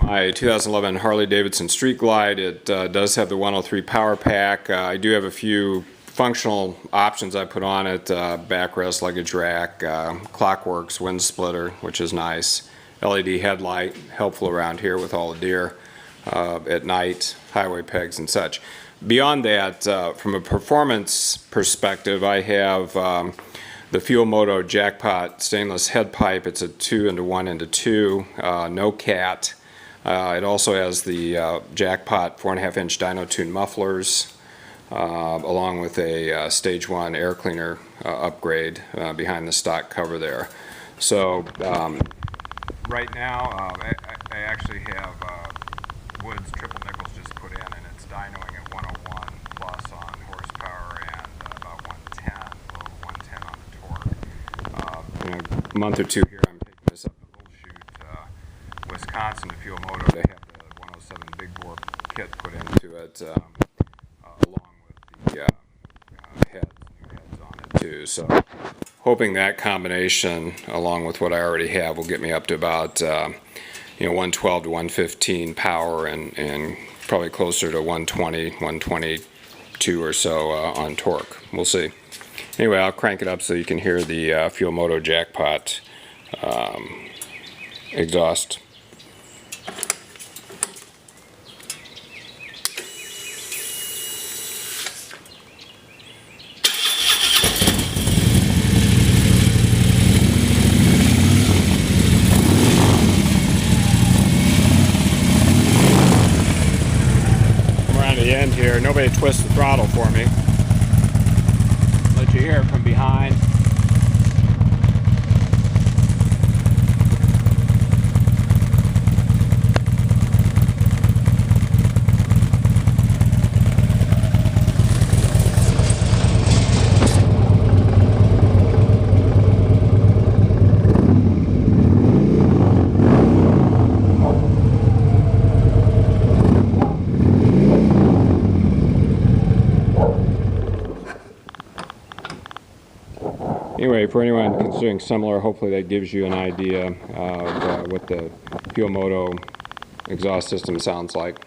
my 2011 Harley Davidson Street Glide. It does have the 103 power pack. I do have a few functional options I put on it: backrest, luggage rack, Clockworks wind splitter, which is nice, LED headlight, helpful around here with all the deer at night, highway pegs and such. Beyond that, from a performance perspective, I have the Fuel Moto Jackpot stainless head pipe. It's a 2-into-1-into-2, no cat. It also has the Jackpot 4.5-inch Dyno tuned mufflers, along with a Stage 1 air cleaner upgrade behind the stock cover there. So right now I actually have Woods triple nickels just put in, and it's dynoing at 101 plus on horsepower and about 110, a little 110 on the torque. In a month or two here, I'm taking this up to Little Chute, Wisconsin, to Fuel Moto. They have the 107 big bore kit put into it, along with the new heads on it too. So hoping that combination, along with what I already have, will get me up to about 112 to 115 power and probably closer to 120, 122 or so on torque. We'll see. Anyway, I'll crank it up so you can hear the Fuel Moto Jackpot exhaust. The end here. Nobody twists the throttle for me. Let you hear it from behind. Anyway, for anyone considering similar, hopefully that gives you an idea of what the Fuel Moto exhaust system sounds like.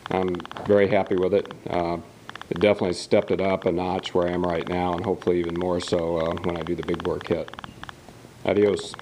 I'm very happy with it. It definitely stepped it up a notch where I am right now, and hopefully even more so when I do the big bore kit. Adios.